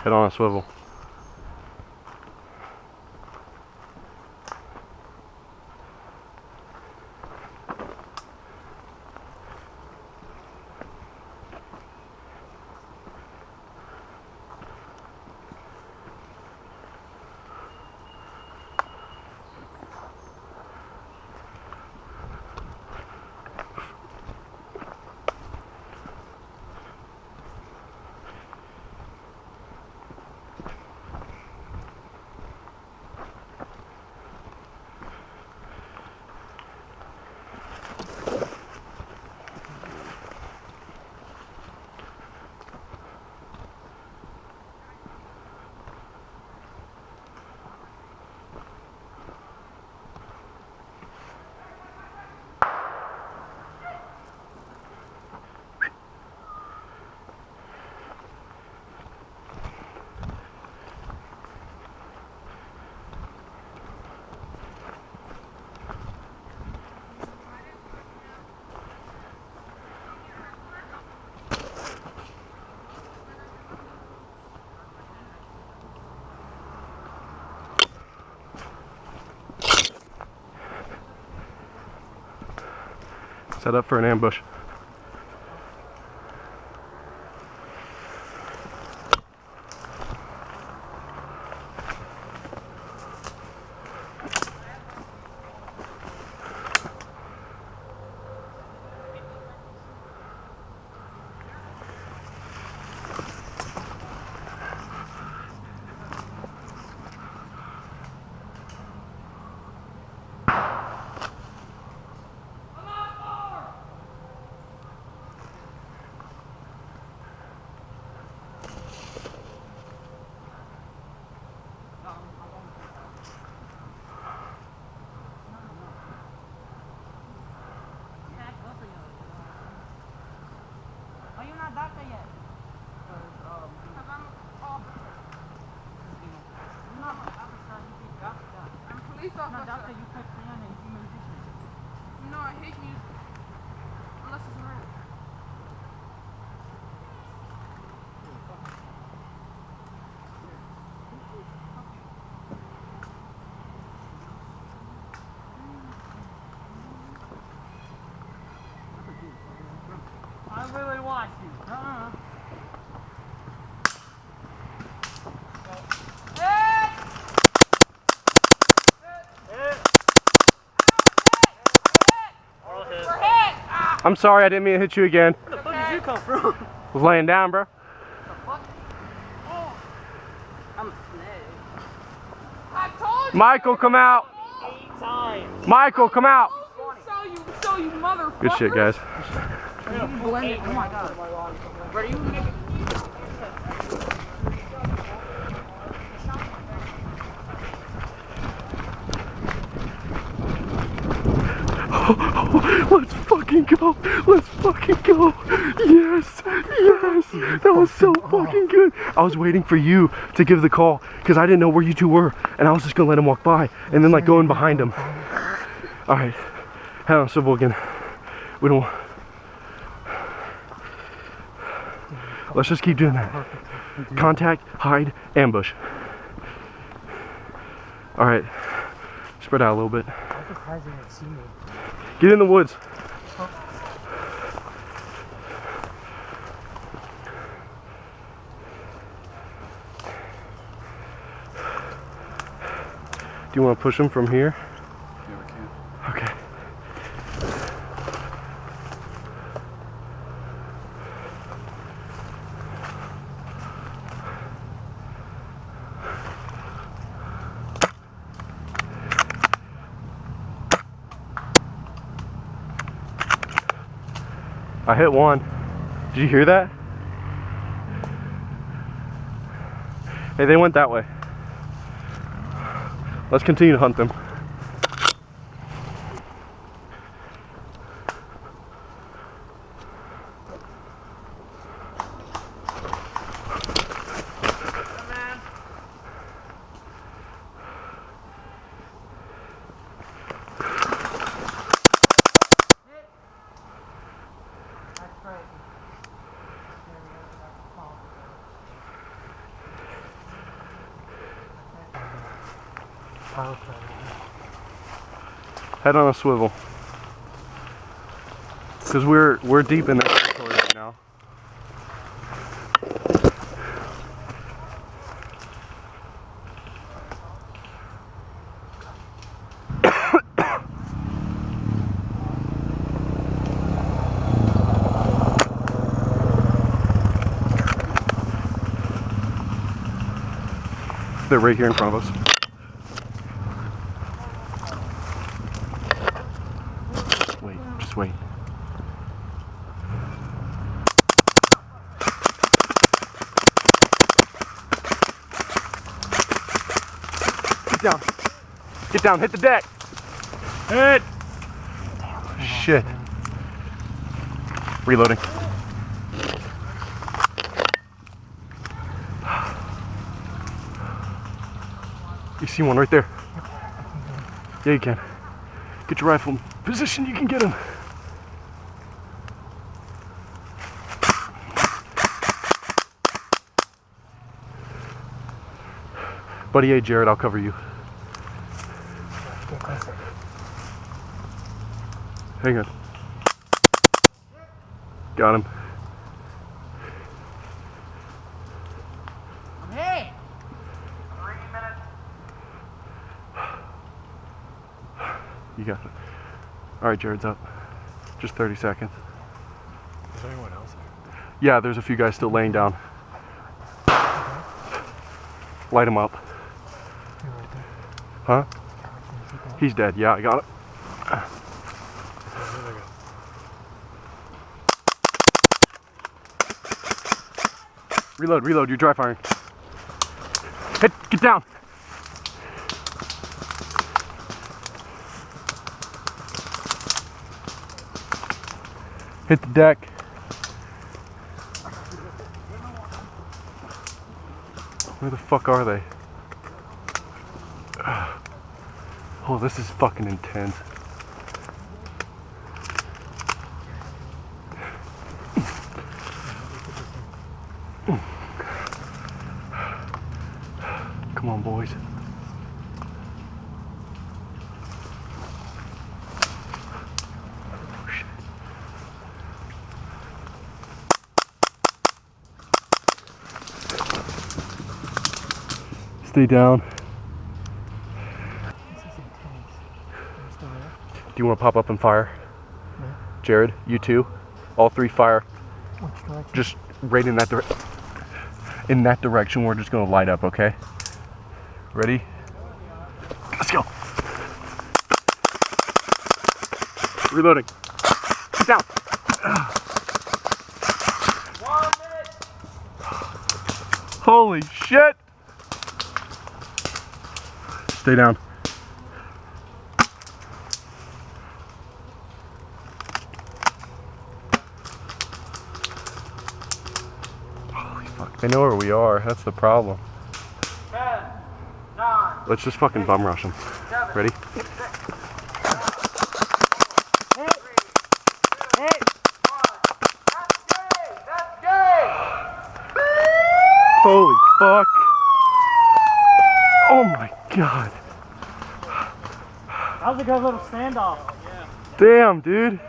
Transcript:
Head on a swivel. Set up for an ambush. No, I hate music. Unless it's rap. I really watch you. I'm sorry, I didn't mean to hit you again. Where the fuck did you come from? I was laying down, bro. I'm a snake. I told you. Michael, come out. 8 times. Michael, come out. So you motherfucker. Good shit, guys. Blend it. Oh my god. Ready? You make it. Let's fucking go. Let's fucking go. Yes. Yes. That was so fucking good. I was waiting for you to give the call because I didn't know where you two were. And I was just going to let him walk by and then like go in behind him. All right. Head on swivel again. We don't. Let's just keep doing that. Contact, hide, ambush. All right. Spread out a little bit. Get in the woods. Do you want to push him from here? Yeah, we can. Okay. I hit one. Did you hear that? Hey, they went that way. Let's continue to hunt them. Head on a swivel. Because we're deep in that territory right now. They're right here in front of us. Wait, just wait. Get down. Get down, hit the deck. Hit. Shit. Reloading. You see one right there? Yeah, you can. Get your rifle in position, you can get him. Buddy, hey, Jared, I'll cover you. Hang on. Got him. Hey! You got it. Alright, Jared's up. Just 30 seconds. Is there anyone else? Yeah, there's a few guys still laying down. Light him up. Right there. Huh? He's dead. Yeah, I got it. Reload, reload, you're dry firing. Hit, get down. Hit the deck. Where the fuck are they? Oh, this is fucking intense. Come on, boys. Oh, shit. Stay down. Do you want to pop up and fire? Yeah. Jared, you too. All three fire. Which direction? Just right in that direction. In that direction, we're just gonna light up, okay? Ready? Let's go. Reloading. Get down. Holy shit. Stay down. Holy fuck, they know where we are. That's the problem. 10, 9, Let's just fucking bum rush them. 7, Ready? 6, Holy fuck. Oh my god. How's it go, little standoff? Damn, dude.